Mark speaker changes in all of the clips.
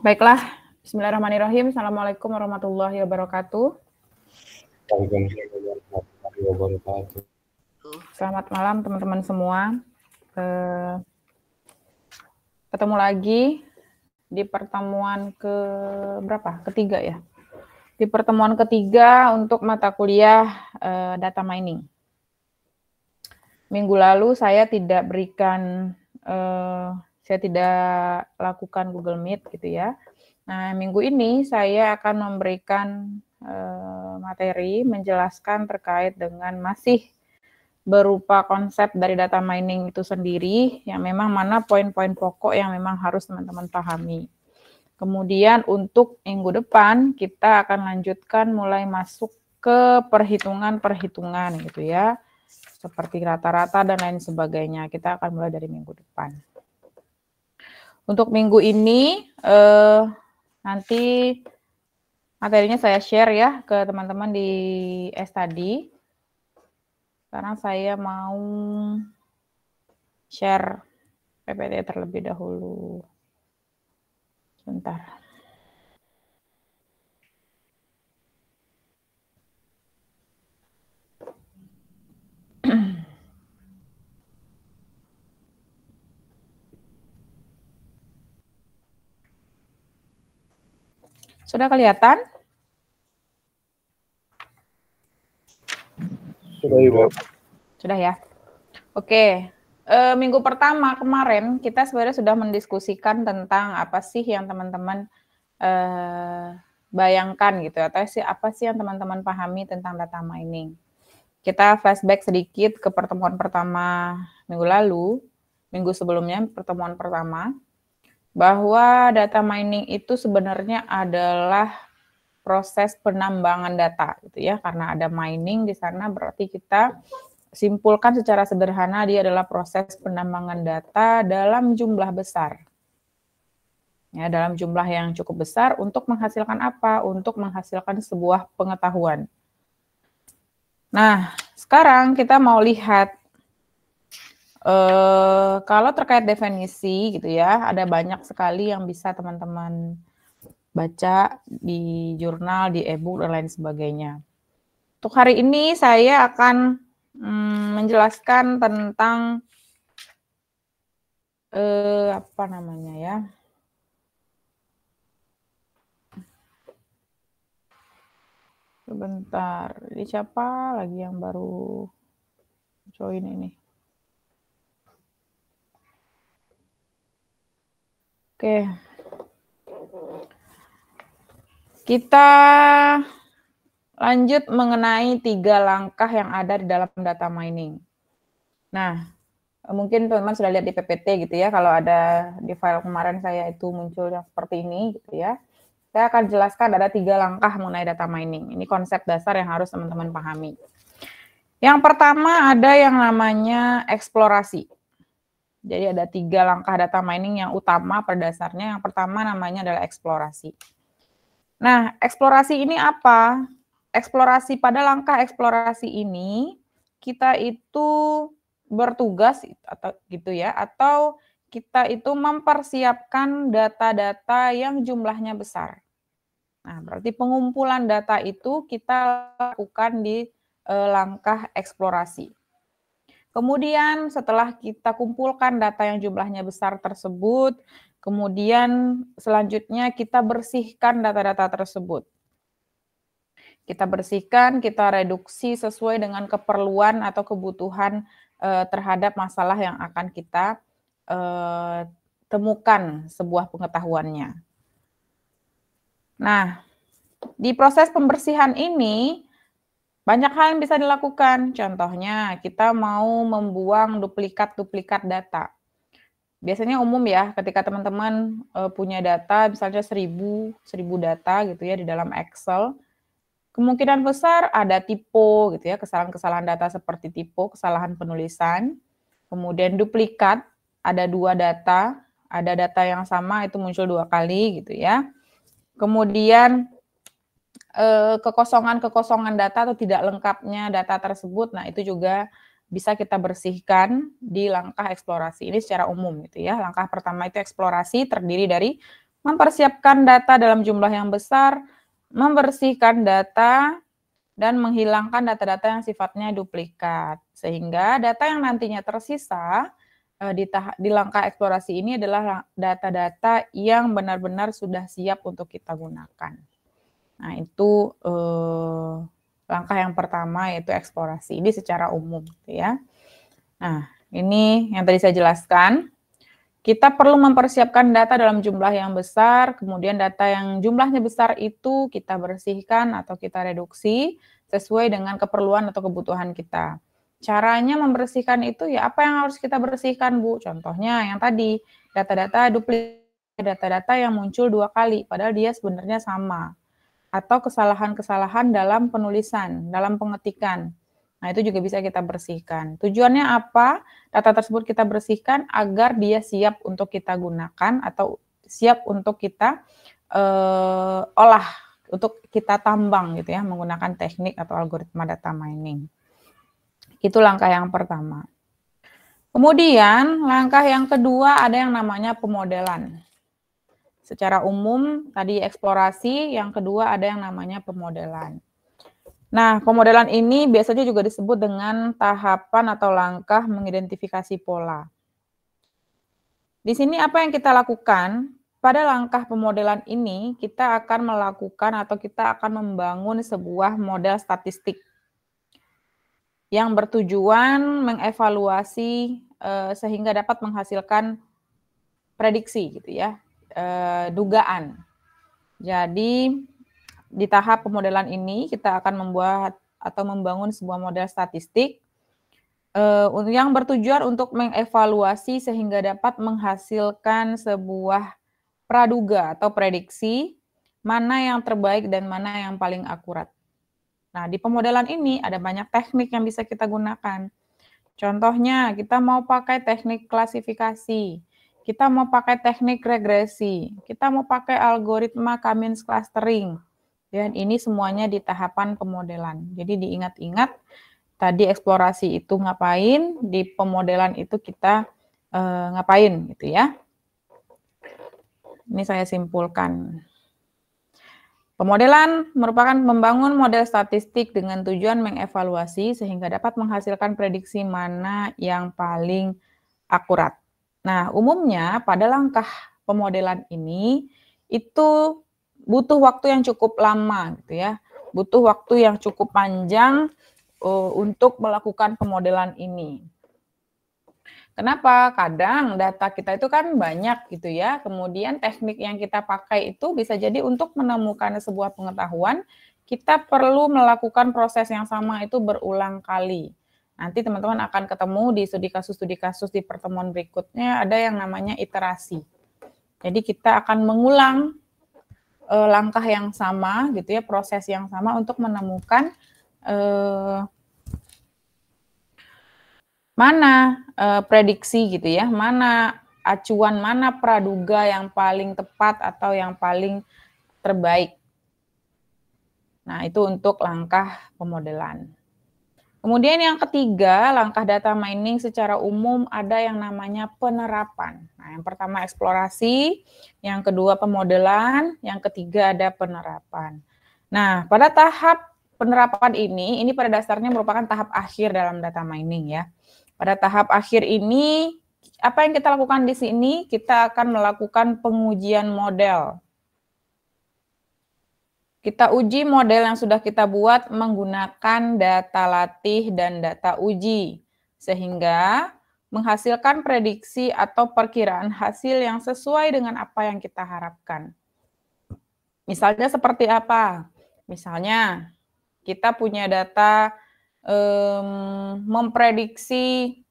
Speaker 1: Baiklah, bismillahirrahmanirrahim. Assalamualaikum warahmatullahi wabarakatuh.
Speaker 2: Waalaikumsalam warahmatullahi wabarakatuh.
Speaker 1: Selamat malam teman-teman semua. Ketemu lagi di pertemuan ketiga ya. Di pertemuan ketiga untuk mata kuliah data mining. Minggu lalu saya tidak lakukan Google Meet gitu ya. Nah, minggu ini saya akan memberikan materi menjelaskan terkait dengan masih berupa konsep dari data mining itu sendiri, yang memang mana poin-poin pokok yang memang harus teman-teman pahami. Kemudian untuk minggu depan kita akan lanjutkan mulai masuk ke perhitungan-perhitungan gitu ya, seperti rata-rata dan lain sebagainya. Kita akan mulai dari minggu depan. Untuk minggu ini nanti materinya saya share ya ke teman-teman di study. Sekarang saya mau share PPT terlebih dahulu. Sebentar. Sudah kelihatan?
Speaker 2: Sudah, Ibu.
Speaker 1: Sudah ya. Oke. Minggu pertama kemarin kita sebenarnya sudah mendiskusikan tentang apa sih yang teman-teman bayangkan gitu, atau apa sih yang teman-teman pahami tentang data mining. Kita flashback sedikit ke pertemuan pertama minggu lalu, minggu sebelumnya pertemuan pertama, bahwa data mining itu sebenarnya adalah proses penambangan data gitu ya, karena ada mining di sana berarti kita simpulkan secara sederhana dia adalah proses penambangan data dalam jumlah besar. Ya, dalam jumlah yang cukup besar untuk menghasilkan apa? Untuk menghasilkan sebuah pengetahuan. Nah, sekarang kita mau lihat kalau terkait definisi gitu ya, ada banyak sekali yang bisa teman-teman baca di jurnal, di e-book dan lain sebagainya. Untuk hari ini saya akan menjelaskan tentang apa namanya ya? Sebentar, ini siapa lagi yang baru join ini? Oke. Kita lanjut mengenai 3 langkah yang ada di dalam data mining. Nah, mungkin teman-teman sudah lihat di PPT gitu ya, kalau ada di file kemarin saya itu muncul yang seperti ini gitu ya. Saya akan jelaskan ada 3 langkah mengenai data mining. Ini konsep dasar yang harus teman-teman pahami. Yang pertama ada yang namanya eksplorasi. Jadi ada 3 langkah data mining yang utama pada dasarnya. Yang pertama namanya adalah eksplorasi. Nah, eksplorasi ini apa? Eksplorasi, pada langkah eksplorasi ini kita itu bertugas atau gitu ya, atau kita itu mempersiapkan data-data yang jumlahnya besar. Nah, berarti pengumpulan data itu kita lakukan di langkah eksplorasi. Kemudian setelah kita kumpulkan data yang jumlahnya besar tersebut, kemudian selanjutnya kita bersihkan data-data tersebut. Kita bersihkan, kita reduksi sesuai dengan keperluan atau kebutuhan terhadap masalah yang akan kita temukan sebuah pengetahuannya. Nah, di proses pembersihan ini banyak hal yang bisa dilakukan. Contohnya, kita mau membuang duplikat-duplikat data. Biasanya umum ya, ketika teman-teman punya data, misalnya 1000 data gitu ya di dalam Excel, kemungkinan besar ada typo gitu ya, kesalahan-kesalahan data seperti typo, kesalahan penulisan. Kemudian duplikat, ada 2 data, ada data yang sama itu muncul 2 kali gitu ya. Kemudian kekosongan data atau tidak lengkapnya data tersebut, nah itu juga bisa kita bersihkan di langkah eksplorasi. Ini secara umum gitu ya. Langkah pertama itu eksplorasi, terdiri dari mempersiapkan data dalam jumlah yang besar, membersihkan data, dan menghilangkan data-data yang sifatnya duplikat. Sehingga data yang nantinya tersisa di langkah eksplorasi ini adalah data-data yang benar-benar sudah siap untuk kita gunakan. Nah, itu langkah yang pertama, yaitu eksplorasi. Ini secara umum, gitu ya. Nah, ini yang tadi saya jelaskan. Kita perlu mempersiapkan data dalam jumlah yang besar, kemudian data yang jumlahnya besar itu kita bersihkan atau kita reduksi sesuai dengan keperluan atau kebutuhan kita. Caranya membersihkan itu ya apa yang harus kita bersihkan, Bu? Contohnya yang tadi, data-data duplikat, data-data yang muncul 2 kali, padahal dia sebenarnya sama. Atau kesalahan-kesalahan dalam penulisan, dalam pengetikan. Nah, itu juga bisa kita bersihkan. Tujuannya apa? Data tersebut kita bersihkan agar dia siap untuk kita gunakan atau siap untuk kita olah, untuk kita tambang gitu ya, menggunakan teknik atau algoritma data mining. Itu langkah yang pertama. Kemudian langkah yang kedua ada yang namanya pemodelan. Secara umum tadi eksplorasi, yang kedua ada yang namanya pemodelan. Nah, pemodelan ini biasanya juga disebut dengan tahapan atau langkah mengidentifikasi pola. Di sini apa yang kita lakukan? Pada langkah pemodelan ini, kita akan melakukan atau kita akan membangun sebuah model statistik yang bertujuan mengevaluasi sehingga dapat menghasilkan prediksi gitu ya, dugaan. Jadi di tahap pemodelan ini kita akan membuat atau membangun sebuah model statistik yang bertujuan untuk mengevaluasi sehingga dapat menghasilkan sebuah praduga atau prediksi mana yang terbaik dan mana yang paling akurat. Nah, di pemodelan ini ada banyak teknik yang bisa kita gunakan. Contohnya, kita mau pakai teknik klasifikasi, kita mau pakai teknik regresi, kita mau pakai algoritma K-means clustering. Dan ini semuanya di tahapan pemodelan. Jadi diingat-ingat, tadi eksplorasi itu ngapain, di pemodelan itu kita ngapain gitu ya. Ini saya simpulkan. Pemodelan merupakan membangun model statistik dengan tujuan mengevaluasi sehingga dapat menghasilkan prediksi mana yang paling akurat. Nah, umumnya pada langkah pemodelan ini itu butuh waktu yang cukup lama gitu ya. Butuh waktu yang cukup panjang untuk melakukan pemodelan ini. Kenapa? Kadang data kita itu kan banyak gitu ya, kemudian teknik yang kita pakai itu bisa jadi untuk menemukan sebuah pengetahuan, kita perlu melakukan proses yang sama itu berulang kali. Nanti teman-teman akan ketemu di studi kasus di pertemuan berikutnya, ada yang namanya iterasi. Jadi kita akan mengulang langkah yang sama gitu ya, proses yang sama untuk menemukan mana prediksi gitu ya, mana acuan, mana praduga yang paling tepat atau yang paling terbaik. Nah, itu untuk langkah pemodelan. Kemudian yang ketiga, langkah data mining secara umum ada yang namanya penerapan. Nah, yang pertama eksplorasi, yang kedua pemodelan, yang ketiga ada penerapan. Nah, pada tahap penerapan ini pada dasarnya merupakan tahap akhir dalam data mining ya. Pada tahap akhir ini, apa yang kita lakukan di sini? Kita akan melakukan pengujian model. Kita uji model yang sudah kita buat menggunakan data latih dan data uji, sehingga menghasilkan prediksi atau perkiraan hasil yang sesuai dengan apa yang kita harapkan. Misalnya seperti apa? Misalnya, kita punya data memprediksi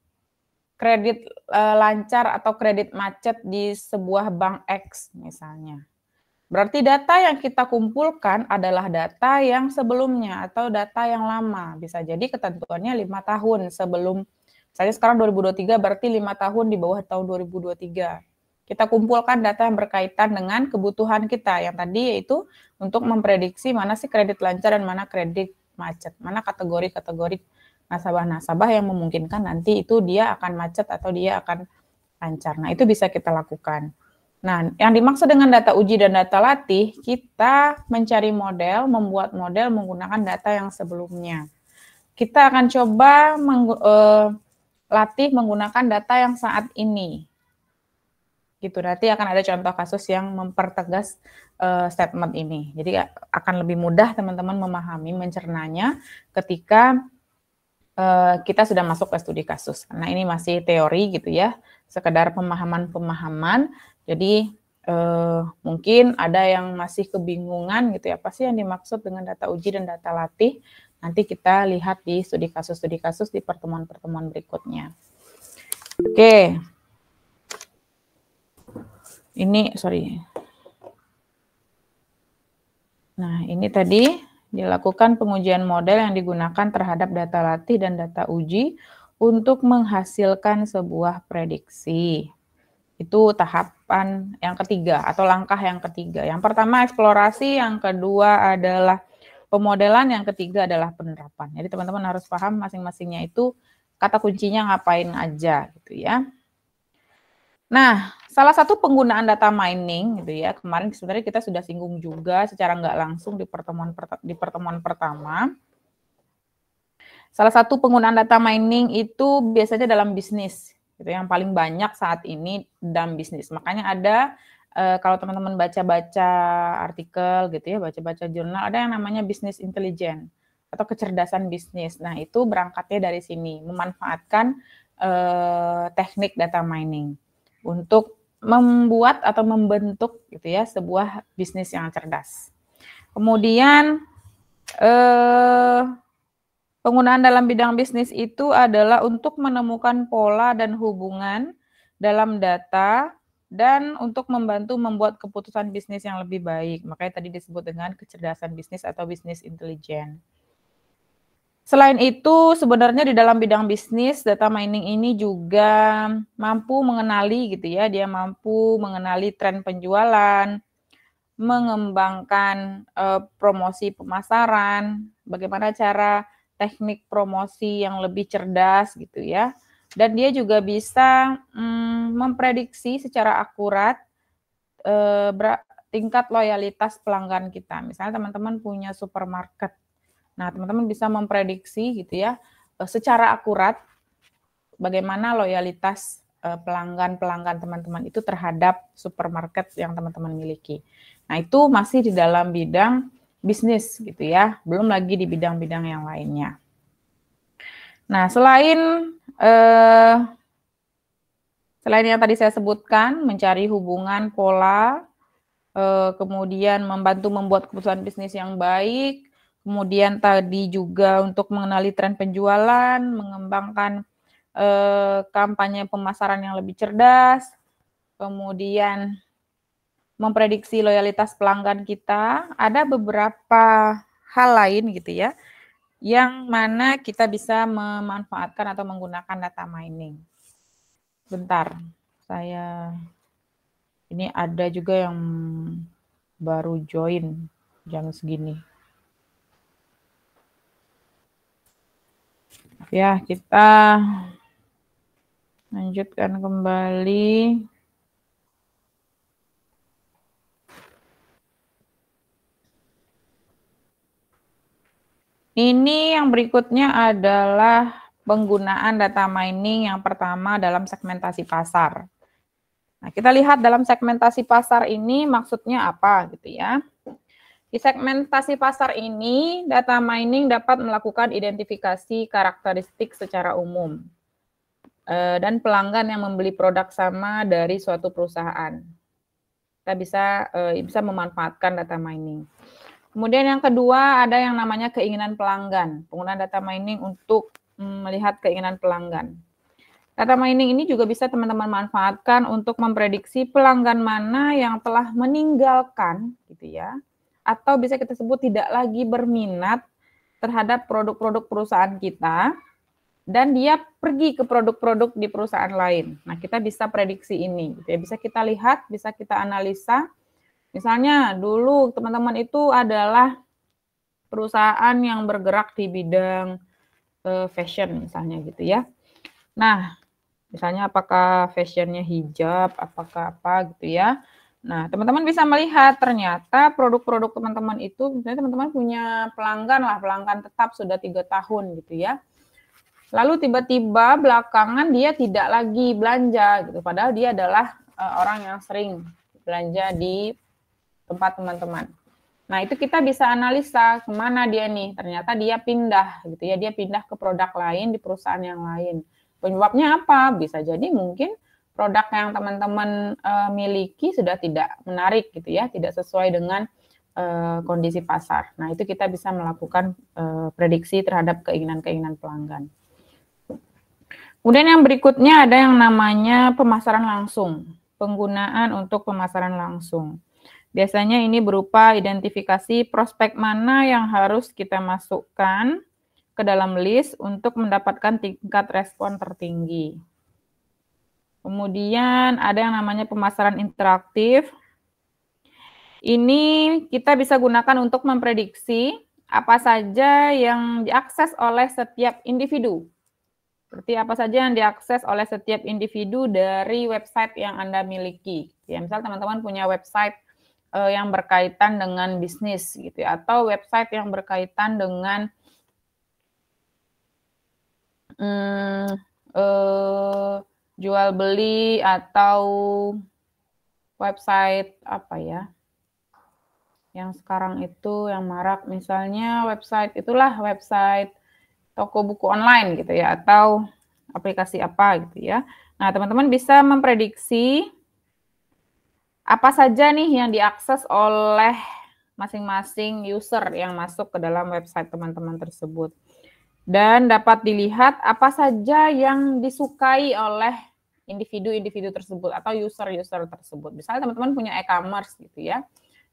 Speaker 1: kredit lancar atau kredit macet di sebuah bank X misalnya. Berarti data yang kita kumpulkan adalah data yang sebelumnya atau data yang lama. Bisa jadi ketentuannya 5 tahun sebelum, misalnya sekarang 2023 berarti 5 tahun di bawah tahun 2023. Kita kumpulkan data yang berkaitan dengan kebutuhan kita yang tadi yaitu untuk memprediksi mana sih kredit lancar dan mana kredit macet, mana kategori-kategori nasabah-nasabah yang memungkinkan nanti itu dia akan macet atau dia akan lancar. Nah, itu bisa kita lakukan. Nah, yang dimaksud dengan data uji dan data latih, kita mencari model, membuat model menggunakan data yang sebelumnya. Kita akan coba latih menggunakan data yang saat ini. Gitu, nanti akan ada contoh kasus yang mempertegas statement ini. Jadi akan lebih mudah teman-teman memahami, mencernanya ketika kita sudah masuk ke studi kasus. Karena ini masih teori gitu ya, sekedar pemahaman-pemahaman. Jadi mungkin ada yang masih kebingungan gitu ya, apa sih yang dimaksud dengan data uji dan data latih? Nanti kita lihat di studi kasus di pertemuan-pertemuan berikutnya. Oke. Ini, sorry. Nah, ini tadi dilakukan pengujian model yang digunakan terhadap data latih dan data uji untuk menghasilkan sebuah prediksi. Itu tahapan yang ketiga atau langkah yang ketiga. Yang pertama eksplorasi, yang kedua adalah pemodelan, yang ketiga adalah penerapan. Jadi teman-teman harus paham masing-masingnya itu kata kuncinya ngapain aja gitu ya. Nah, salah satu penggunaan data mining gitu ya, kemarin sebenarnya kita sudah singgung juga secara nggak langsung di pertemuan pertama. Salah satu penggunaan data mining itu biasanya dalam bisnis, gitu, yang paling banyak saat ini dalam bisnis. Makanya ada kalau teman-teman baca-baca artikel gitu ya, baca-baca jurnal, ada yang namanya business intelligence atau kecerdasan bisnis. Nah, itu berangkatnya dari sini, memanfaatkan teknik data mining untuk membuat atau membentuk gitu ya sebuah bisnis yang cerdas. Kemudian penggunaan dalam bidang bisnis itu adalah untuk menemukan pola dan hubungan dalam data dan untuk membantu membuat keputusan bisnis yang lebih baik. Makanya tadi disebut dengan kecerdasan bisnis atau business intelligence. Selain itu, sebenarnya di dalam bidang bisnis, data mining ini juga mampu mengenali gitu ya, dia mampu mengenali tren penjualan, mengembangkan promosi pemasaran, bagaimana cara teknik promosi yang lebih cerdas gitu ya. Dan dia juga bisa memprediksi secara akurat tingkat loyalitas pelanggan kita. Misalnya teman-teman punya supermarket. Nah, teman-teman bisa memprediksi gitu ya, secara akurat bagaimana loyalitas pelanggan-pelanggan teman-teman itu terhadap supermarket yang teman-teman miliki. Nah, itu masih di dalam bidang bisnis gitu ya, belum lagi di bidang-bidang yang lainnya. Nah, selain yang tadi saya sebutkan, mencari hubungan, pola, kemudian membantu membuat keputusan bisnis yang baik, kemudian tadi juga untuk mengenali tren penjualan, mengembangkan kampanye pemasaran yang lebih cerdas, kemudian memprediksi loyalitas pelanggan kita, ada beberapa hal lain gitu ya, yang mana kita bisa memanfaatkan atau menggunakan data mining. Bentar, ini ada juga yang baru join jam segini. Ya, kita lanjutkan kembali. Ini yang berikutnya adalah penggunaan data mining yang pertama dalam segmentasi pasar. Nah, kita lihat dalam segmentasi pasar ini maksudnya apa gitu ya. Di segmentasi pasar ini, data mining dapat melakukan identifikasi karakteristik secara umum dan pelanggan yang membeli produk sama dari suatu perusahaan. Kita bisa memanfaatkan data mining. Kemudian yang kedua ada yang namanya keinginan pelanggan. Penggunaan data mining untuk melihat keinginan pelanggan. Data mining ini juga bisa teman-teman manfaatkan untuk memprediksi pelanggan mana yang telah meninggalkan gitu ya. Atau bisa kita sebut tidak lagi berminat terhadap produk-produk perusahaan kita dan dia pergi ke produk-produk di perusahaan lain. Nah, kita bisa prediksi ini gitu ya. Bisa kita lihat, bisa kita analisa. Misalnya dulu teman-teman itu adalah perusahaan yang bergerak di bidang fashion misalnya gitu ya. Nah, Misalnya apakah fashionnya hijab, apakah apa gitu ya. Nah, teman-teman bisa melihat ternyata produk-produk teman-teman itu, misalnya teman-teman punya pelanggan lah, pelanggan tetap sudah 3 tahun gitu ya. Lalu tiba-tiba belakangan dia tidak lagi belanja gitu, padahal dia adalah orang yang sering belanja di tempat teman-teman. Nah, itu kita bisa analisa kemana dia nih. Ternyata dia pindah gitu ya, dia pindah ke produk lain di perusahaan yang lain. Penyebabnya apa? Bisa jadi mungkin produk yang teman-teman miliki sudah tidak menarik gitu ya, tidak sesuai dengan kondisi pasar. Nah, itu kita bisa melakukan prediksi terhadap keinginan-keinginan pelanggan. Kemudian yang berikutnya ada yang namanya pemasaran langsung. Penggunaan untuk pemasaran langsung. Biasanya ini berupa identifikasi prospek mana yang harus kita masukkan ke dalam list untuk mendapatkan tingkat respon tertinggi. Kemudian ada yang namanya pemasaran interaktif. Ini kita bisa gunakan untuk memprediksi apa saja yang diakses oleh setiap individu. Seperti apa saja yang diakses oleh setiap individu dari website yang Anda miliki. Ya, misal teman-teman punya website yang berkaitan dengan bisnis gitu ya, atau website yang berkaitan dengan jual beli atau website apa ya yang sekarang itu yang marak, misalnya website itulah website toko buku online gitu ya, atau aplikasi apa gitu ya. Nah, teman-teman bisa memprediksi apa saja nih yang diakses oleh masing-masing user yang masuk ke dalam website teman-teman tersebut. Dan dapat dilihat apa saja yang disukai oleh individu-individu tersebut atau user-user tersebut. Misalnya teman-teman punya e-commerce gitu ya.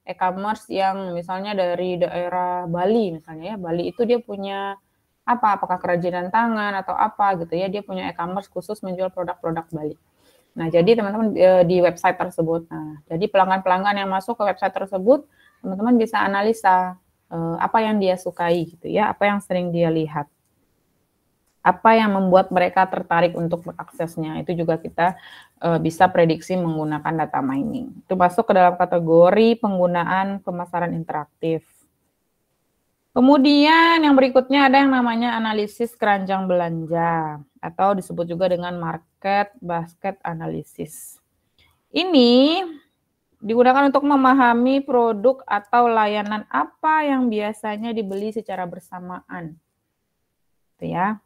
Speaker 1: E-commerce yang misalnya dari daerah Bali misalnya ya. Bali itu dia punya apa? Apakah kerajinan tangan atau apa gitu ya. Dia punya e-commerce khusus menjual produk-produk Bali. Nah, jadi teman-teman di website tersebut. Nah, jadi pelanggan-pelanggan yang masuk ke website tersebut, teman-teman bisa analisa apa yang dia sukai gitu ya, apa yang sering dia lihat. Apa yang membuat mereka tertarik untuk mengaksesnya. Itu juga kita bisa prediksi menggunakan data mining. Itu masuk ke dalam kategori penggunaan pemasaran interaktif. Kemudian yang berikutnya ada yang namanya analisis keranjang belanja atau disebut juga dengan market basket analysis. Ini digunakan untuk memahami produk atau layanan apa yang biasanya dibeli secara bersamaan. Gitu ya.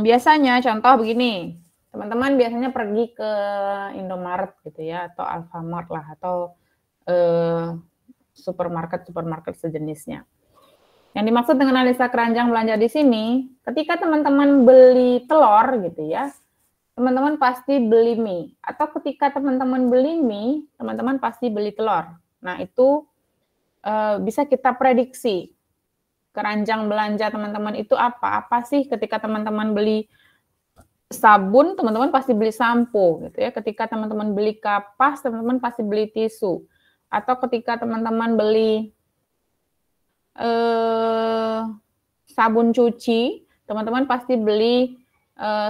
Speaker 1: Biasanya contoh begini, teman-teman biasanya pergi ke Indomaret gitu ya, atau Alfamart lah, atau supermarket sejenisnya. Yang dimaksud dengan analisa keranjang belanja di sini, ketika teman-teman beli telur gitu ya, teman-teman pasti beli mie. Atau ketika teman-teman beli mie, teman-teman pasti beli telur. Nah, itu bisa kita prediksi. Keranjang belanja teman-teman itu apa? Apa sih ketika teman-teman beli sabun, teman-teman pasti beli sampo gitu ya. Ketika teman-teman beli kapas, teman-teman pasti beli tisu. Atau ketika teman-teman beli sabun cuci, teman-teman pasti beli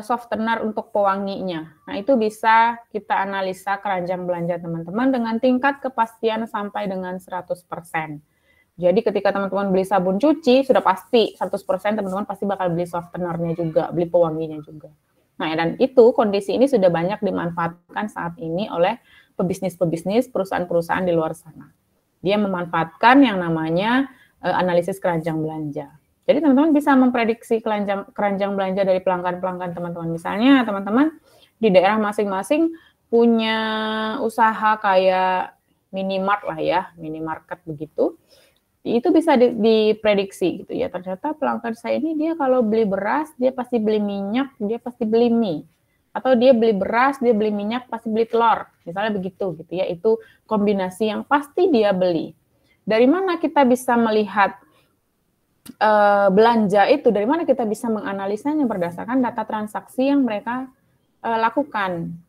Speaker 1: softener untuk pewanginya. Nah, itu bisa kita analisa keranjang belanja teman-teman dengan tingkat kepastian sampai dengan 100%. Jadi ketika teman-teman beli sabun cuci, sudah pasti 100% teman-teman pasti bakal beli softenernya juga, beli pewanginya juga. Nah, dan itu kondisi ini sudah banyak dimanfaatkan saat ini oleh pebisnis-pebisnis, perusahaan-perusahaan di luar sana. Dia memanfaatkan yang namanya analisis keranjang belanja. Jadi teman-teman bisa memprediksi keranjang belanja dari pelanggan-pelanggan teman-teman. Misalnya teman-teman di daerah masing-masing punya usaha kayak minimart lah ya, minimarket begitu. Itu bisa diprediksi gitu ya. Ternyata pelanggan saya ini dia kalau beli beras, dia pasti beli minyak, dia pasti beli mie. Atau dia beli beras, dia beli minyak, pasti beli telur. Misalnya begitu gitu ya. Itu kombinasi yang pasti dia beli. Dari mana kita bisa melihat belanja itu? Dari mana kita bisa menganalisanya berdasarkan data transaksi yang mereka lakukan.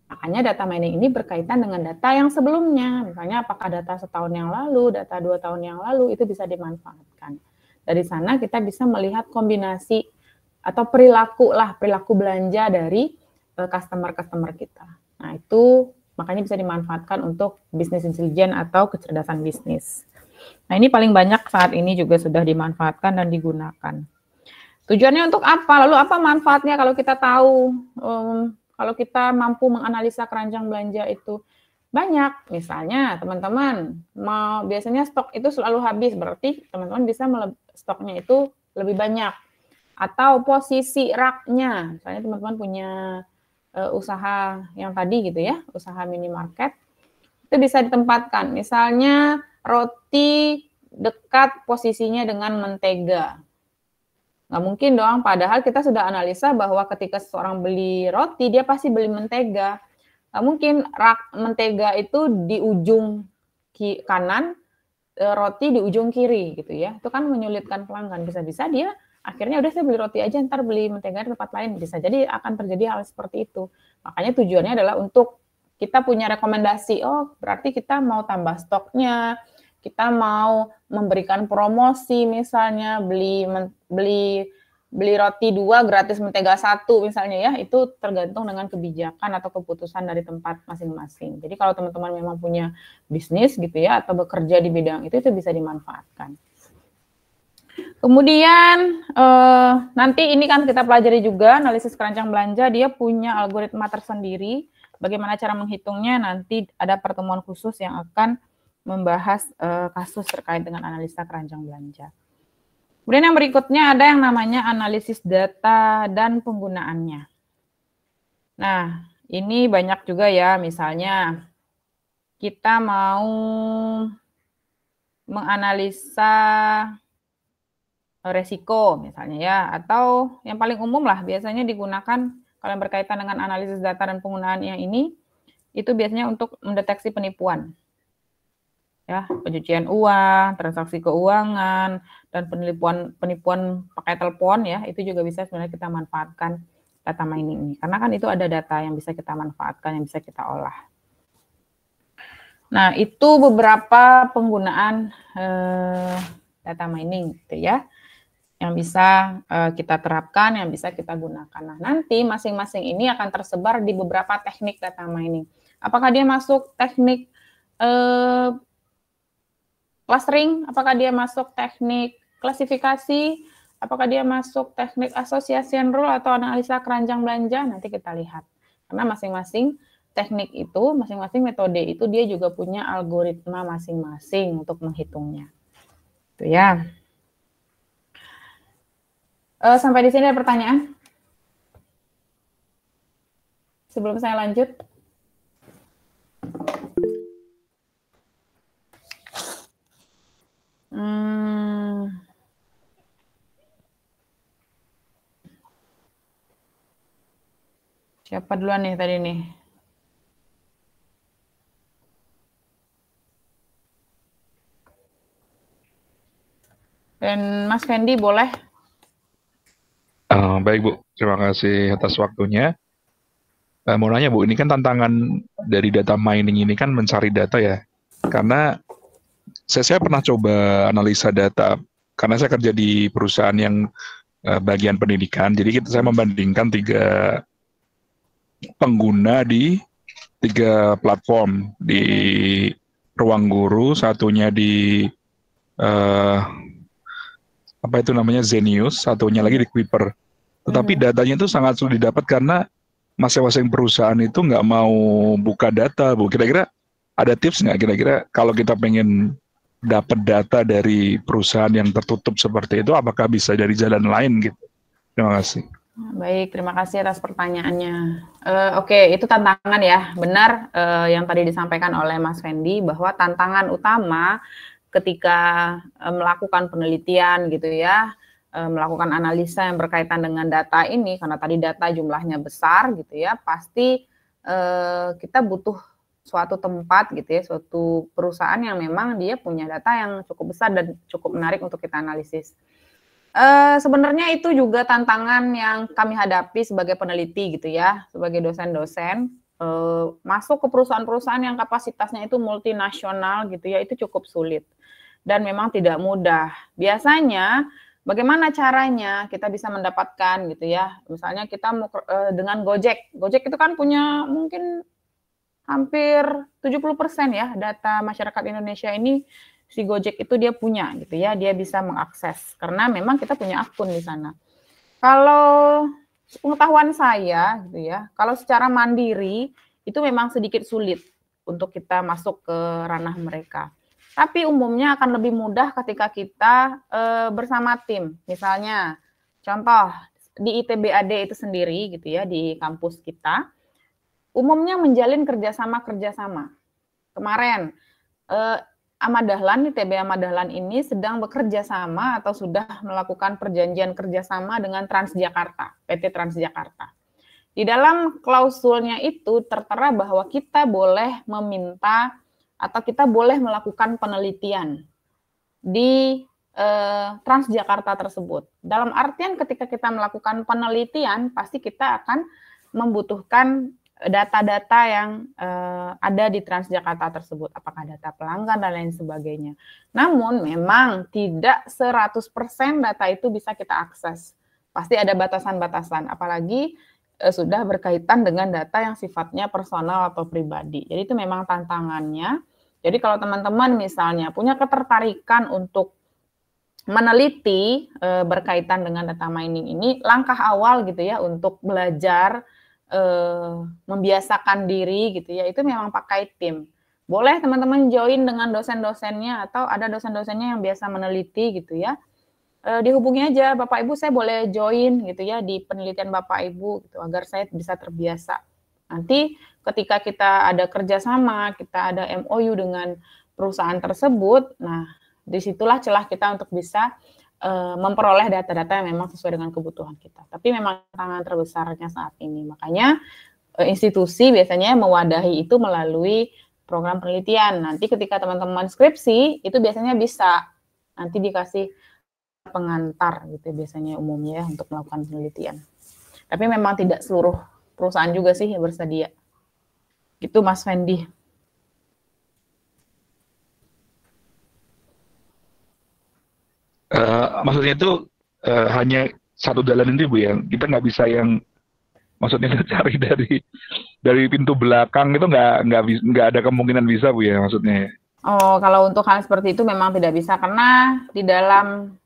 Speaker 1: Makanya data mining ini berkaitan dengan data yang sebelumnya. Misalnya apakah data setahun yang lalu, data 2 tahun yang lalu, itu bisa dimanfaatkan. Dari sana kita bisa melihat kombinasi atau perilaku belanja dari customer kita. Nah, itu makanya bisa dimanfaatkan untuk business intelligence atau kecerdasan bisnis. Nah, ini paling banyak saat ini juga sudah dimanfaatkan dan digunakan. Tujuannya untuk apa? Lalu apa manfaatnya kalau kita tahu, kalau kita mampu menganalisa keranjang belanja itu? Banyak. Misalnya teman-teman biasanya stok itu selalu habis, berarti teman-teman bisa stoknya itu lebih banyak. Atau posisi raknya, misalnya teman-teman punya usaha yang tadi gitu ya, usaha minimarket, itu bisa ditempatkan. Misalnya roti dekat posisinya dengan mentega. Nggak mungkin dong, padahal kita sudah analisa bahwa ketika seseorang beli roti, dia pasti beli mentega. Nggak mungkin rak mentega itu di ujung kanan, roti di ujung kiri gitu ya. Itu kan menyulitkan pelanggan. Bisa-bisa dia akhirnya udah saya beli roti aja, ntar beli mentega di tempat lain. Bisa jadi akan terjadi hal seperti itu. Makanya tujuannya adalah untuk kita punya rekomendasi. Oh, berarti kita mau tambah stoknya, kita mau memberikan promosi misalnya beli roti 2 gratis mentega 1 misalnya ya, itu tergantung dengan kebijakan atau keputusan dari tempat masing-masing. Jadi kalau teman-teman memang punya bisnis gitu ya atau bekerja di bidang itu bisa dimanfaatkan. Kemudian nanti ini kan kita pelajari juga analisis keranjang belanja, dia punya algoritma tersendiri. Bagaimana cara menghitungnya nanti ada pertemuan khusus yang akan membahas kasus terkait dengan analisa keranjang belanja. Kemudian yang berikutnya ada yang namanya analisis data dan penggunaannya. Nah, ini banyak juga ya, misalnya kita mau menganalisa resiko misalnya ya, atau yang paling umum lah biasanya digunakan kalau yang berkaitan dengan analisis data dan penggunaannya ini, itu biasanya untuk mendeteksi penipuan. Ya, pencucian uang, transaksi keuangan, dan penipuan pakai telepon ya, itu juga bisa sebenarnya kita manfaatkan data mining ini. Karena kan itu ada data yang bisa kita manfaatkan, yang bisa kita olah. Nah, itu beberapa penggunaan data mining gitu ya, yang bisa kita terapkan, yang bisa kita gunakan. Nah, nanti masing-masing ini akan tersebar di beberapa teknik data mining. Apakah dia masuk teknik clustering, apakah dia masuk teknik klasifikasi, apakah dia masuk teknik association rule atau analisa keranjang belanja, nanti kita lihat. Karena masing-masing teknik itu, masing-masing metode itu dia juga punya algoritma masing-masing untuk menghitungnya. Itu ya. Sampai di sini ada pertanyaan? Sebelum saya lanjut. Siapa duluan nih tadi nih? Dan Mas Fendi boleh?
Speaker 3: Baik Bu, terima kasih atas waktunya. Mau nanya Bu, ini kan tantangan dari data mining ini kan mencari data ya. Karena saya pernah coba analisa data, karena saya kerja di perusahaan yang bagian pendidikan. Jadi saya membandingkan 3 pengguna di 3 platform. Di Ruang Guru, satunya di apa itu namanya Zenius, satunya lagi di Kuiper. Tetapi datanya itu sangat sulit didapat karena masing-masing perusahaan itu nggak mau buka data, Bu. Kira-kira ada tips nggak kira-kira kalau kita pengen dapat data dari perusahaan yang tertutup seperti itu, apakah bisa dari jalan lain gitu? Terima kasih.
Speaker 1: Baik, terima kasih atas pertanyaannya. Oke, itu tantangan ya, benar yang tadi disampaikan oleh Mas Fendi bahwa tantangan utama ketika melakukan penelitian gitu ya, melakukan analisa yang berkaitan dengan data ini, karena tadi data jumlahnya besar gitu ya, pasti kita butuh suatu tempat gitu ya, suatu perusahaan yang memang dia punya data yang cukup besar dan cukup menarik untuk kita analisis. Sebenarnya itu juga tantangan yang kami hadapi sebagai peneliti gitu ya, sebagai dosen-dosen, masuk ke perusahaan-perusahaan yang kapasitasnya itu multinasional gitu ya, itu cukup sulit dan memang tidak mudah. Biasanya bagaimana caranya kita bisa mendapatkan gitu ya. Misalnya kita mau dengan Gojek. Gojek itu kan punya mungkin hampir 70% ya data masyarakat Indonesia ini, si Gojek itu dia punya gitu ya, dia bisa mengakses karena memang kita punya akun di sana. Kalau pengetahuan saya gitu ya, kalau secara mandiri itu memang sedikit sulit untuk kita masuk ke ranah mereka. Tapi umumnya akan lebih mudah ketika kita bersama tim. Misalnya, contoh di ITB-AD itu sendiri gitu ya, di kampus kita, umumnya menjalin kerjasama. Kemarin Ahmad Dahlan, ITB Ahmad Dahlan ini sedang bekerja sama atau sudah melakukan perjanjian kerjasama dengan Transjakarta, PT Transjakarta. Di dalam klausulnya itu tertera bahwa kita boleh meminta atau kita boleh melakukan penelitian di Transjakarta tersebut. Dalam artian ketika kita melakukan penelitian, pasti kita akan membutuhkan data-data yang ada di Transjakarta tersebut, apakah data pelanggan dan lain sebagainya. Namun memang tidak 100% data itu bisa kita akses. Pasti ada batasan-batasan, apalagi sudah berkaitan dengan data yang sifatnya personal atau pribadi. Jadi itu memang tantangannya. Jadi kalau teman-teman misalnya punya ketertarikan untuk meneliti berkaitan dengan data mining ini, langkah awal gitu ya untuk belajar membiasakan diri gitu ya, itu memang pakai tim. Boleh teman-teman join dengan dosen-dosennya atau ada dosen-dosennya yang biasa meneliti gitu ya. Dihubungi aja, Bapak Ibu saya boleh join gitu ya di penelitian Bapak Ibu gitu agar saya bisa terbiasa. Nanti ketika kita ada kerjasama, kita ada MOU dengan perusahaan tersebut, nah disitulah celah kita untuk bisa memperoleh data-data yang memang sesuai dengan kebutuhan kita. Tapi memang tantangan terbesarnya saat ini. Makanya institusi biasanya mewadahi itu melalui program penelitian. Nanti ketika teman-teman skripsi, itu biasanya bisa nanti dikasih pengantar gitu biasanya umumnya untuk melakukan penelitian. Tapi memang tidak seluruh perusahaan juga sih yang bersedia. Gitu Mas Fendi.
Speaker 3: Maksudnya itu hanya satu jalan itu Bu ya, kita nggak bisa yang maksudnya cari dari pintu belakang itu nggak ada kemungkinan bisa Bu ya maksudnya.
Speaker 1: Oh, kalau untuk hal seperti itu memang tidak bisa karena di dalam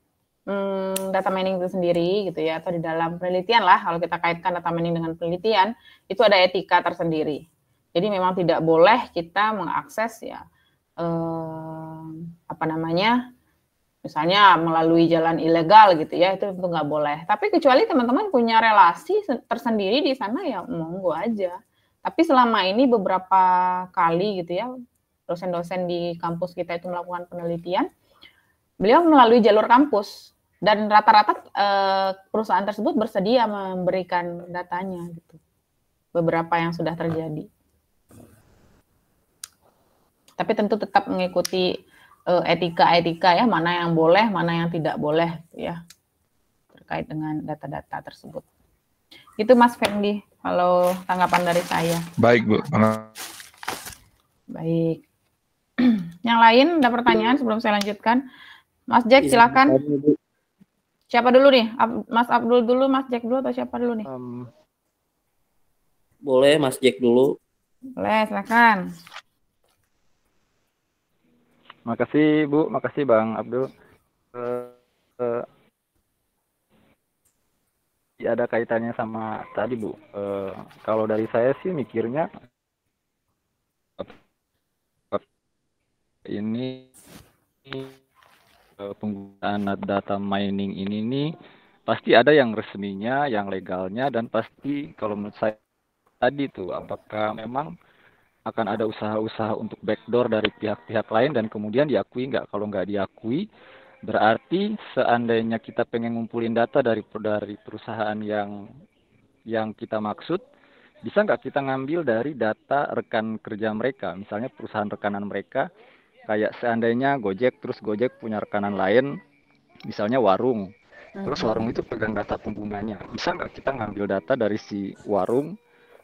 Speaker 1: data mining itu sendiri gitu ya, atau di dalam penelitian lah, kalau kita kaitkan data mining dengan penelitian, itu ada etika tersendiri. Jadi memang tidak boleh kita mengakses ya misalnya melalui jalan ilegal gitu ya, itu tentu nggak boleh. Tapi kecuali teman-teman punya relasi tersendiri di sana ya monggo aja. Tapi selama ini beberapa kali gitu ya, dosen-dosen di kampus kita itu melakukan penelitian, beliau melalui jalur kampus. Dan rata-rata perusahaan tersebut bersedia memberikan datanya gitu. Beberapa yang sudah terjadi. Tapi tentu tetap mengikuti etika-etika ya, mana yang boleh, mana yang tidak boleh ya, terkait dengan data-data tersebut. Itu Mas Fendi, kalau tanggapan dari saya.
Speaker 3: Baik Bu.
Speaker 1: Baik. Yang lain ada pertanyaan sebelum saya lanjutkan? Mas Jack silakan. Siapa dulu nih? Mas Abdul dulu, Mas Jack dulu, atau siapa dulu nih?
Speaker 4: Boleh Mas Jack dulu.
Speaker 1: Boleh, silakan.
Speaker 5: Makasih Bu, makasih Bang Abdul. Ada kaitannya sama tadi Bu. Kalau dari saya sih mikirnya ini penggunaan data mining ini nih pasti ada yang resminya, yang legalnya, dan pasti kalau menurut saya tadi tuh apakah memang akan ada usaha-usaha untuk backdoor dari pihak-pihak lain dan kemudian diakui nggak? Kalau nggak diakui, berarti seandainya kita pengen ngumpulin data dari perusahaan yang kita maksud, bisa nggak kita ngambil dari data rekan kerja mereka, misalnya perusahaan rekanan mereka, kayak seandainya Gojek, terus Gojek punya rekanan lain, misalnya warung, terus warung itu pegang data penggunanya, bisa nggak kita ngambil data dari si warung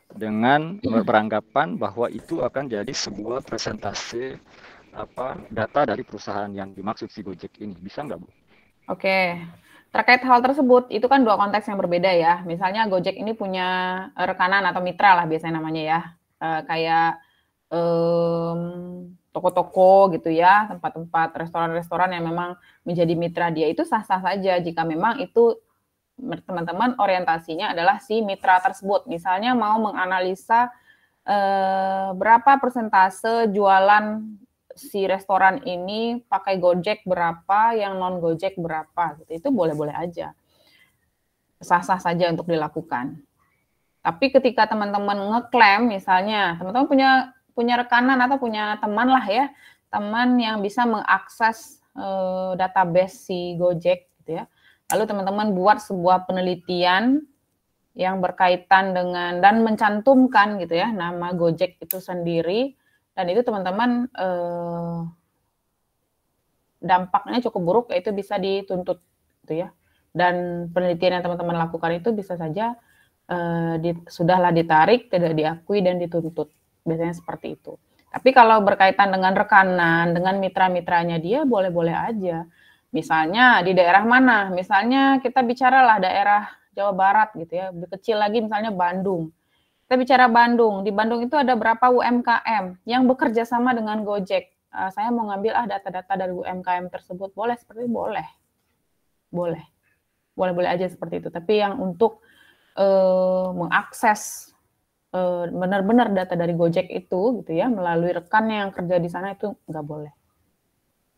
Speaker 5: dengan beranggapan bahwa itu akan jadi sebuah presentasi data dari perusahaan yang dimaksud si Gojek ini, bisa nggak Bu?
Speaker 1: Oke, Terkait hal tersebut, itu kan dua konteks yang berbeda ya. Misalnya Gojek ini punya rekanan atau mitra lah biasanya namanya ya. Kayak toko-toko gitu ya, tempat-tempat restoran-restoran yang memang menjadi mitra dia, itu sah-sah saja jika memang itu teman-teman orientasinya adalah si mitra tersebut. Misalnya mau menganalisa berapa persentase jualan si restoran ini pakai Gojek berapa, yang non Gojek berapa, gitu. Itu boleh-boleh aja, sah-sah saja untuk dilakukan. Tapi ketika teman-teman ngeklaim, misalnya teman-teman punya rekanan atau punya teman lah ya, teman yang bisa mengakses database si Gojek, gitu ya. Lalu teman-teman buat sebuah penelitian yang berkaitan dengan dan mencantumkan gitu ya nama Gojek itu sendiri, dan itu teman-teman dampaknya cukup buruk, yaitu bisa dituntut gitu ya. Dan penelitian yang teman-teman lakukan itu bisa saja sudahlah ditarik, tidak diakui dan dituntut. Biasanya seperti itu. Tapi kalau berkaitan dengan rekanan, dengan mitra-mitranya dia, boleh-boleh aja. Misalnya di daerah mana? Misalnya kita bicaralah daerah Jawa Barat gitu ya, lebih kecil lagi misalnya Bandung. Kita bicara Bandung, di Bandung itu ada berapa UMKM yang bekerja sama dengan Gojek. Saya mau ngambil data-data dari UMKM tersebut, boleh seperti itu? Boleh aja seperti itu. Tapi yang untuk mengakses benar-benar data dari Gojek itu gitu ya, melalui rekannya yang kerja di sana, itu nggak boleh.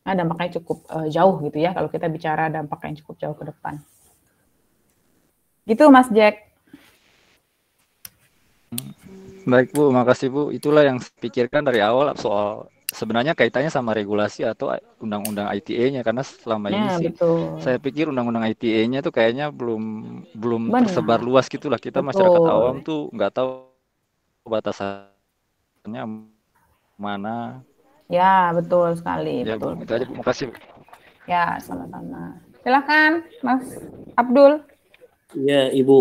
Speaker 1: Nah, dampaknya cukup jauh gitu ya, kalau kita bicara dampak yang cukup jauh ke depan. Gitu Mas Jack.
Speaker 5: Baik Bu, makasih Bu. Itulah yang saya pikirkan dari awal soal sebenarnya kaitannya sama regulasi atau undang-undang ITE-nya, karena selama ini sih
Speaker 1: betul.
Speaker 5: saya pikir undang-undang ITE-nya tuh kayaknya belum
Speaker 1: Benar.
Speaker 5: tersebar luas gitulah. Kita
Speaker 1: Betul.
Speaker 5: masyarakat awam tuh nggak tahu batasannya mana.
Speaker 1: Ya, betul sekali.
Speaker 5: Ya
Speaker 1: betul,
Speaker 5: Bu, itu
Speaker 1: betul.
Speaker 5: aja Bu. Makasih Bu.
Speaker 1: Ya, sama-sama. Silakan Mas Abdul.
Speaker 4: Iya, Ibu.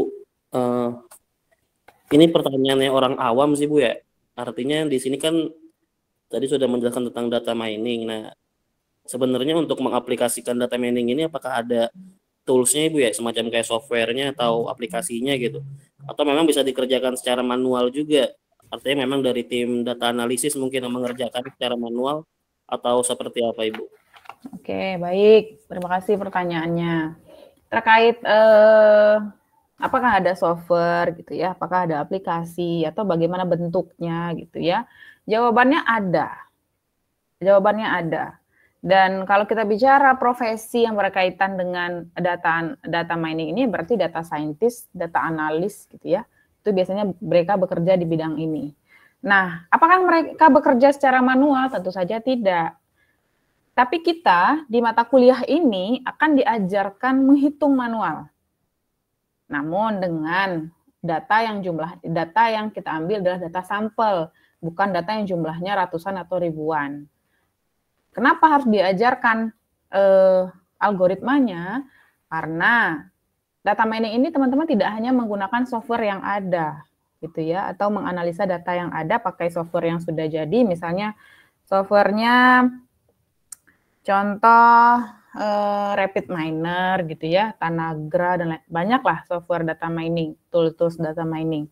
Speaker 4: Ini pertanyaannya orang awam sih Bu ya. Artinya di sini kan tadi sudah menjelaskan tentang data mining. Nah, sebenarnya untuk mengaplikasikan data mining ini apakah ada tools-nya Ibu ya, semacam kayak software-nya atau aplikasinya gitu? Atau memang bisa dikerjakan secara manual juga? Artinya memang dari tim data analisis mungkin yang mengerjakan secara manual atau seperti apa Ibu?
Speaker 1: Oke, baik. Terima kasih pertanyaannya. Terkait apakah ada software gitu ya, apakah ada aplikasi atau bagaimana bentuknya gitu ya. Jawabannya ada. Dan kalau kita bicara profesi yang berkaitan dengan data mining ini, berarti data scientist, data analis gitu ya. Itu biasanya mereka bekerja di bidang ini. Nah, apakah mereka bekerja secara manual? Tentu saja tidak. Tapi kita di mata kuliah ini akan diajarkan menghitung manual. Namun dengan data yang kita ambil adalah data sampel, bukan data yang jumlahnya ratusan atau ribuan. Kenapa harus diajarkan algoritmanya? Karena data mining ini teman-teman tidak hanya menggunakan software yang ada, gitu ya, atau menganalisa data yang ada pakai software yang sudah jadi, misalnya softwarenya contoh Rapid Miner gitu ya, Tanagra dan banyaklah software data mining, tools data mining.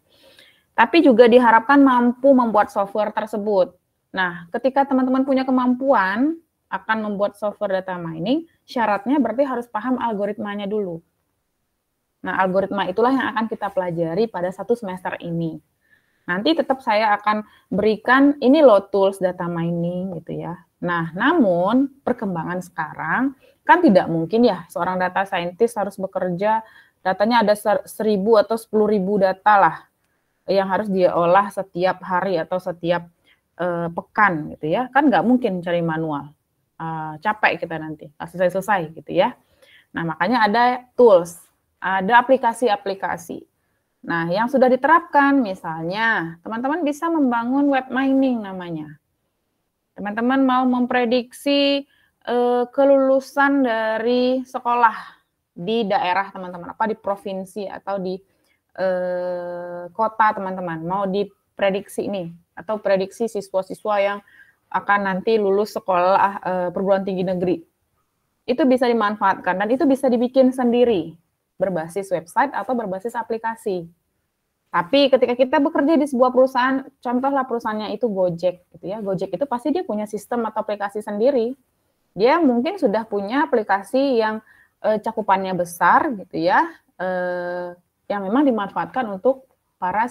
Speaker 1: Tapi juga diharapkan mampu membuat software tersebut. Nah, ketika teman-teman punya kemampuan akan membuat software data mining, syaratnya berarti harus paham algoritmanya dulu. Nah, algoritma itulah yang akan kita pelajari pada 1 semester ini. Nanti tetap saya akan berikan ini loh tools data mining gitu ya. Nah, namun perkembangan sekarang kan tidak mungkin ya seorang data scientist harus bekerja, datanya ada 1.000 atau 10.000 data lah yang harus dia olah setiap hari atau setiap pekan gitu ya. Kan nggak mungkin cari manual. Capek kita nanti, selesai gitu ya. Nah, makanya ada tools, ada aplikasi-aplikasi. Nah, yang sudah diterapkan misalnya, teman-teman bisa membangun web mining namanya. Teman-teman mau memprediksi kelulusan dari sekolah di daerah teman-teman, apa di provinsi atau di kota teman-teman, mau diprediksi ini, atau prediksi siswa-siswa yang akan nanti lulus sekolah perguruan tinggi negeri. itu bisa dimanfaatkan dan itu bisa dibikin sendiri berbasis website atau berbasis aplikasi. Tapi ketika kita bekerja di sebuah perusahaan, contohlah perusahaannya itu Gojek gitu ya. Gojek itu pasti dia punya sistem atau aplikasi sendiri. Dia mungkin sudah punya aplikasi yang cakupannya besar gitu ya, yang memang dimanfaatkan untuk para